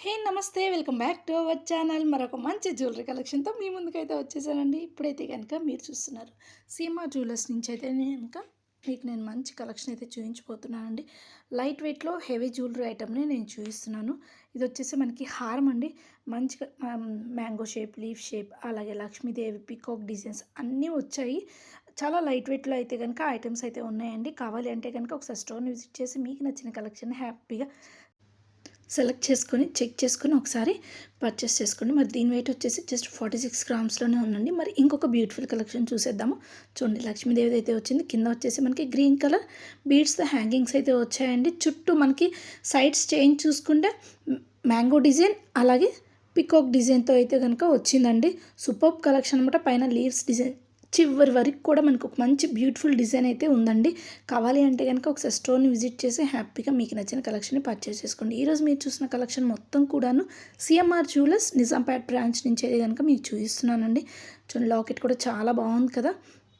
హే నమస్తే welcome back to our channel. మరొక మంచి జ్యువెలరీ కలెక్షన్తో మీ ముందుకైతే వచ్చేసానండి. ఇప్పుడైతే కనుక మీరు చూస్తున్నారు సీమా జ్యువెలర్స్ నుంచి అయితే నేను మంచి కలెక్షన్ అయితే చూపించబోతున్నానండి. లైట్ వెయిట్లో హెవీ జ్యువెలరీ ఐటమ్ని నేను చూపిస్తున్నాను. ఇది వచ్చేసి మనకి హారం అండి. మంచిగా మ్యాంగో షేప్, లీఫ్ షేప్, అలాగే లక్ష్మీదేవి పికాక్ డిజైన్స్ అన్నీ వచ్చాయి. చాలా లైట్ వెయిట్లో అయితే కనుక ఐటమ్స్ అయితే ఉన్నాయండి. కావాలి అంటే కనుక ఒకసారి స్టోర్ని విజిట్ చేసి మీకు నచ్చిన కలెక్షన్ హ్యాపీగా సెలెక్ట్ చేసుకొని చెక్ చేసుకొని ఒకసారి పర్చేస్ చేసుకోండి. మరి దీని వెయిట్ వచ్చేసి జస్ట్ 46 గ్రామ్స్లోనే ఉందండి. మరి ఇంకొక బ్యూటిఫుల్ కలెక్షన్ చూసేద్దాము. చూడండి, లక్ష్మీదేవి అయితే వచ్చింది. కింద వచ్చేసి మనకి గ్రీన్ కలర్ బీడ్స్తో హ్యాంగింగ్స్ అయితే వచ్చాయండి. చుట్టూ మనకి సైడ్స్ చేంజ్ చూసుకుంటే మ్యాంగో డిజైన్ అలాగే పికాక్ డిజైన్తో అయితే కనుక వచ్చిందండి. సూపర్బ్ కలెక్షన్ అనమాట. పైన లీవ్స్ డిజైన్ చివరి వరకు కూడా మనకు ఒక మంచి బ్యూటిఫుల్ డిజైన్ అయితే ఉందండి. కావాలి అంటే కనుక ఒకసారి స్టోర్ని విజిట్ చేసి హ్యాపీగా మీకు నచ్చిన కలెక్షన్ని పర్చేస్ చేసుకోండి. ఈరోజు మీరు చూసిన కలెక్షన్ మొత్తం కూడాను సిఎంఆర్ జ్యువెలర్స్ నిజాంపేట్ బ్రాంచ్ నుంచి అయితే కనుక మీకు చూపిస్తున్నానండి. చూడండి, లాకెట్ కూడా చాలా బాగుంది కదా.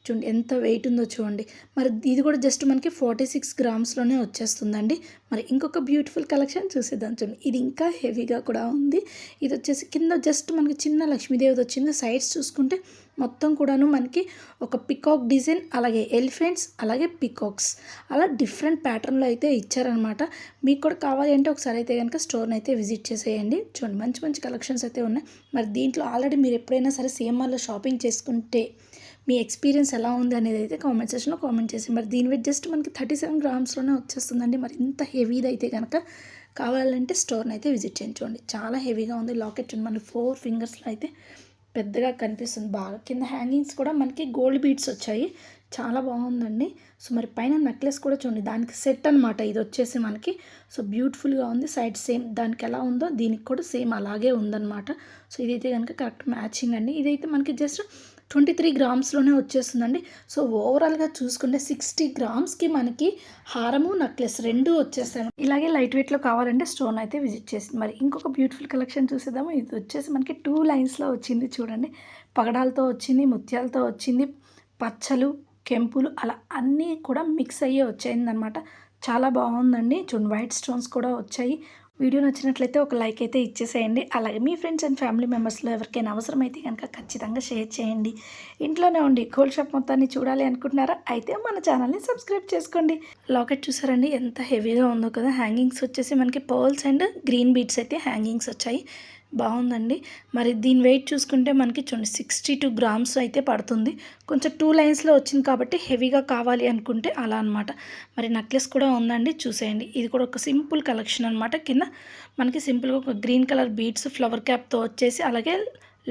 చూడండి ఎంత వెయిట్ ఉందో చూడండి. మరి ఇది కూడా జస్ట్ మనకి 46 గ్రామ్స్లోనే వచ్చేస్తుందండి. మరి ఇంకొక బ్యూటిఫుల్ కలెక్షన్ చూసేద్దాం. చూడండి, ఇది ఇంకా హెవీగా కూడా ఉంది. ఇది వచ్చేసి కింద జస్ట్ మనకి చిన్న లక్ష్మీదేవిది వచ్చింది. సైడ్స్ చూసుకుంటే మొత్తం కూడాను మనకి ఒక పికాక్ డిజైన్, అలాగే ఎలిఫెంట్స్, అలాగే పికాక్స్ అలా డిఫరెంట్ ప్యాటర్న్లో అయితే ఇచ్చారనమాట. మీకు కూడా కావాలి అంటే ఒకసారి అయితే కనుక స్టోర్ని అయితే విజిట్ చేసేయండి. చూడండి, మంచి మంచి కలెక్షన్స్ అయితే ఉన్నాయి. మరి దీంట్లో ఆల్రెడీ మీరు ఎప్పుడైనా సరే సిఎంఆర్లో షాపింగ్ చేసుకుంటే మీ ఎక్స్పీరియన్స్ ఎలా ఉంది అనేది అయితే కామెంట్ సెక్షన్లో కామెంట్ చేసి. మరి దీని వెయిట్ జస్ట్ మనకి 37 గ్రామ్స్లోనే వచ్చేస్తుందండి. మరి ఇంత హెవీది అయితే కనుక కావాలంటే స్టోర్ని అయితే విజిట్ చేయించుకోండి. చాలా హెవీగా ఉంది. లాకెట్ మనకి 4 ఫింగర్స్లో అయితే పెద్దగా కనిపిస్తుంది బాగా. కింద హ్యాంగింగ్స్ కూడా మనకి గోల్డ్ బీడ్స్ వచ్చాయి. చాలా బాగుందండి. సో మరి పైన నెక్లెస్ కూడా చూడండి, దానికి సెట్ అనమాట ఇది వచ్చేసి మనకి. సో బ్యూటిఫుల్గా ఉంది. సైడ్ సేమ్ దానికి ఎలా ఉందో దీనికి కూడా సేమ్ అలాగే ఉందన్నమాట. సో ఇదైతే కనుక కరెక్ట్ మ్యాచింగ్ అండి. ఇదైతే మనకి జస్ట్ 23 గ్రామ్స్లోనే వచ్చేస్తుందండి. సో ఓవరాల్గా చూసుకుంటే 60 గ్రామ్స్కి మనకి హారము నెక్లెస్ రెండు వచ్చేస్తాయి. ఇలాగే లైట్ వెయిట్లో కావాలంటే స్టోన్ అయితే విజిట్ చేసింది. మరి ఇంకొక బ్యూటిఫుల్ కలెక్షన్ చూసేద్దాము. ఇది వచ్చేసి మనకి 2 లైన్స్లో వచ్చింది. చూడండి, పగడాలతో వచ్చింది, ముత్యాలతో వచ్చింది, పచ్చలు, కెంపులు అలా అన్నీ కూడా మిక్స్ అయ్యే వచ్చాయిందనమాట. చాలా బాగుందండి. చూడండి, వైట్ స్టోన్స్ కూడా వచ్చాయి. వీడియో నచ్చినట్లయితే ఒక లైక్ అయితే ఇచ్చేసేయండి. అలాగే మీ ఫ్రెండ్స్ అండ్ ఫ్యామిలీ మెంబర్స్లో ఎవరికైనా అవసరమైతే కనుక ఖచ్చితంగా షేర్ చేయండి. ఇంట్లోనే ఉండి గోల్డ్ షాప్ మొత్తాన్ని చూడాలి అనుకుంటున్నారా? అయితే మన ఛానల్ని సబ్స్క్రైబ్ చేసుకోండి. లాకెట్ చూసారండి ఎంత హెవీగా ఉందో కదా. హ్యాంగింగ్స్ వచ్చేసి మనకి పర్ల్స్ అండ్ గ్రీన్ బీడ్స్ అయితే హ్యాంగింగ్స్ వచ్చాయి. బాగుందండి. మరి దీని వెయిట్ చూసుకుంటే మనకి చూడండి 62 గ్రామ్స్ అయితే పడుతుంది. కొంచెం 2 లైన్స్లో వచ్చింది కాబట్టి హెవీగా కావాలి అనుకుంటే అలా అనమాట. మరి నెక్లెస్ కూడా ఉందండి, చూసేయండి. ఇది కూడా ఒక సింపుల్ కలెక్షన్ అనమాట. కింద మనకి సింపుల్గా ఒక గ్రీన్ కలర్ బీడ్స్ ఫ్లవర్ క్యాప్తో వచ్చేసి అలాగే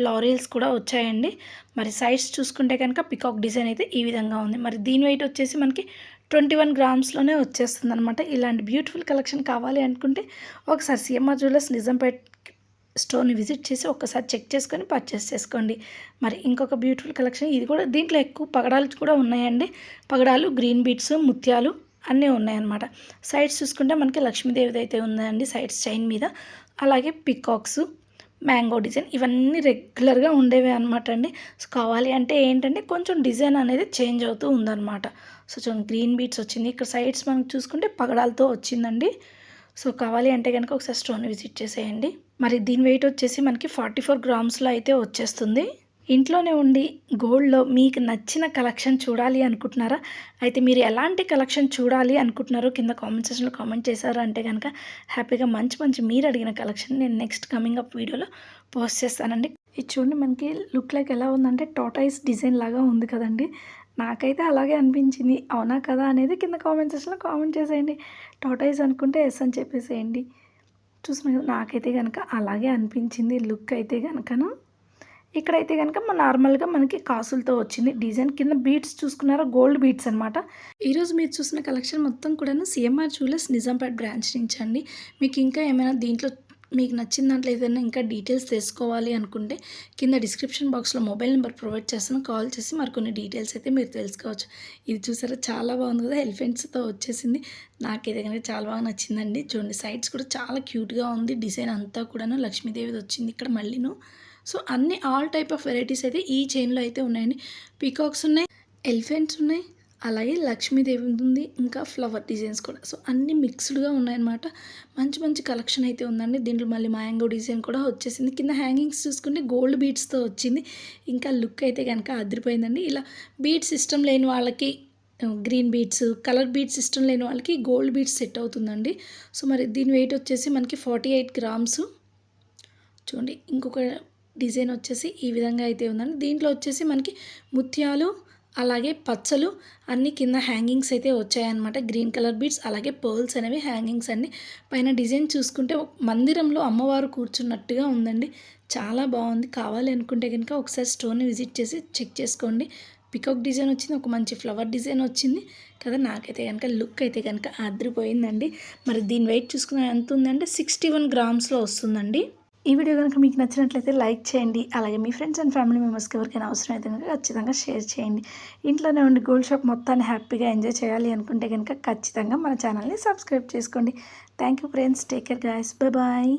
లారియల్స్ కూడా వచ్చాయండి. మరి సైడ్స్ చూసుకుంటే కనుక పికాక్ డిజైన్ అయితే ఈ విధంగా ఉంది. మరి దీని వెయిట్ వచ్చేసి మనకి 21 గ్రామ్స్లోనే వచ్చేస్తుంది అనమాట. ఇలాంటి బ్యూటిఫుల్ కలెక్షన్ కావాలి అనుకుంటే ఒకసారి సిఎంఆర్ జ్యువెలర్స్ నిజాంపేట్ స్టోర్ని విజిట్ చేసి ఒక్కసారి చెక్ చేసుకొని పర్చేస్ చేసుకోండి. మరి ఇంకొక బ్యూటిఫుల్ కలెక్షన్ ఇది కూడా. దీంట్లో ఎక్కువ పగడాలు కూడా ఉన్నాయండి. పగడాలు, గ్రీన్ బీడ్స్, ముత్యాలు అన్నీ ఉన్నాయన్నమాట. సైడ్స్ చూసుకుంటే మనకి లక్ష్మీదేవిది అయితే ఉందండి సైడ్స్ చైన్ మీద. అలాగే పికాక్స్, మ్యాంగో డిజైన్ ఇవన్నీ రెగ్యులర్గా ఉండేవి అనమాట అండి. సో కావాలి అంటే ఏంటంటే కొంచెం డిజైన్ అనేది చేంజ్ అవుతూ ఉందన్నమాట. సో చూడండి, గ్రీన్ బీడ్స్ వచ్చింది. ఇక్కడ సైడ్స్ మనం చూసుకుంటే పగడాలతో వచ్చిందండి. సో కావాలి అంటే కనుక ఒకసారి స్టోర్ని విజిట్ చేసేయండి. మరి దీని వెయిట్ వచ్చేసి మనకి 44 గ్రామ్స్లో అయితే వచ్చేస్తుంది. ఇంట్లోనే ఉండి గోల్డ్లో మీకు నచ్చిన కలెక్షన్ చూడాలి అనుకుంటున్నారా? అయితే మీరు ఎలాంటి కలెక్షన్ చూడాలి అనుకుంటున్నారో కింద కామెంట్ సెక్షన్లో కామెంట్ చేశారు అంటే కనుక హ్యాపీగా మంచి మంచి మీరు అడిగిన కలెక్షన్ నేను నెక్స్ట్ కమింగ్ అప్ వీడియోలో పోస్ట్ చేస్తానండి. ఇది చూడండి, మనకి లుక్ లైక్ ఎలా ఉందంటే టోటాయిస్ డిజైన్ లాగా ఉంది కదండి. నాకైతే అలాగే అనిపించింది. అవునా కదా అనేది కింద కామెంట్ సెక్షన్లో కామెంట్ చేసేయండి. టాటాయిస్ అనుకుంటే ఎస్ అని చెప్పేసేయండి. చూసిన కదా, నాకైతే కనుక అలాగే అనిపించింది లుక్ అయితే కనుకను. ఇక్కడైతే కనుక నార్మల్గా మనకి కాసులతో వచ్చింది డిజైన్. కింద బీడ్స్ చూసుకున్నారా, గోల్డ్ బీడ్స్ అనమాట. ఈరోజు మీరు చూసిన కలెక్షన్ మొత్తం కూడా సిఎంఆర్ జ్యువెలర్స్ నిజాంపేట్ బ్రాంచ్ నుంచి అండి. మీకు ఇంకా ఏమైనా దీంట్లో మీకు నచ్చిన దాంట్లో ఏదైనా ఇంకా డీటెయిల్స్ తెలుసుకోవాలి అనుకుంటే కింద డిస్క్రిప్షన్ బాక్స్లో మొబైల్ నెంబర్ ప్రొవైడ్ చేస్తాను. కాల్ చేసి మరికొన్ని డీటెయిల్స్ అయితే మీరు తెలుసుకోవచ్చు. ఇది చూసారా, చాలా బాగుంది కదా, ఎలిఫెంట్స్తో వచ్చేసింది. నాకైతే కనుక చాలా బాగా నచ్చిందండి. చూడండి, సైడ్స్ కూడా చాలా క్యూట్గా ఉంది. డిజైన్ అంతా కూడాను లక్ష్మీదేవిది వచ్చింది ఇక్కడ మళ్ళీను. సో అన్ని ఆల్ టైప్ ఆఫ్ వెరైటీస్ అయితే ఈ చైన్లో అయితే ఉన్నాయండి. పీకాక్స్ ఉన్నాయి, ఎలిఫెంట్స్ ఉన్నాయి, అలాగే లక్ష్మీదేవి ఉంది, ఇంకా ఫ్లవర్ డిజైన్స్ కూడా. సో అన్నీ మిక్స్డ్‌గా ఉన్నాయన్నమాట. మంచి మంచి కలెక్షన్ అయితే ఉందండి. దీంట్లో మళ్ళీ మ్యాంగో డిజైన్ కూడా వచ్చేసింది. కింద హ్యాంగింగ్స్ చూసుకుంటే గోల్డ్ బీడ్స్‌తో వచ్చింది. ఇంకా లుక్ అయితే గనక అదిరిపోయిందండి. ఇలా బీడ్స్ ఇష్టం లేని వాళ్ళకి గ్రీన్ బీడ్స్, కలర్ బీడ్స్ ఇష్టం లేని వాళ్ళకి గోల్డ్ బీడ్స్ సెట్ అవుతుందండి. సో మరి దీని వెయిట్ వచ్చేసి మనకి 48 గ్రామ్స్. చూడండి ఇంకొక డిజైన్ వచ్చేసి ఈ విధంగా అయితే ఉందండి. దీంట్లో వచ్చేసి మనకి ముత్యాలు, అలాగే పచ్చలు అన్నీ కింద హ్యాంగింగ్స్ అయితే వచ్చాయన్నమాట. గ్రీన్ కలర్ బీడ్స్ అలాగే పర్ల్స్ అనేవి హ్యాంగింగ్స్ అండి. పైన డిజైన్ చూసుకుంటే మందిరంలో అమ్మవారు కూర్చున్నట్టుగా ఉందండి. చాలా బాగుంది. కావాలి అనుకుంటే కనుక ఒకసారి స్టోర్ని విజిట్ చేసి చెక్ చేసుకోండి. పికాక్ డిజైన్ వచ్చింది, ఒక మంచి ఫ్లవర్ డిజైన్ వచ్చింది కదా. నాకైతే కనుక లుక్ అయితే కనుక అదిరిపోయిందండి. మరి దీని వెయిట్ చూసుకున్న ఎంత ఉందంటే 61 గ్రామ్స్లో వస్తుందండి. ఈ వీడియో కనుక మీకు నచ్చినట్లయితే లైక్ చేయండి. అలాగే మీ ఫ్రెండ్స్ అండ్ ఫ్యామిలీ మెంబర్స్కి ఎవరికైనా అవసరం అయితే కనుక ఖచ్చితంగా షేర్ చేయండి. ఇంట్లోనే ఉండి గోల్డ్ షాప్ మొత్తాన్ని హ్యాపీగా ఎంజాయ్ చేయాలి అనుకుంటే కనుక ఖచ్చితంగా మన ఛానల్ని సబ్స్క్రైబ్ చేసుకోండి. Thank you friends. Take care guys. Bye.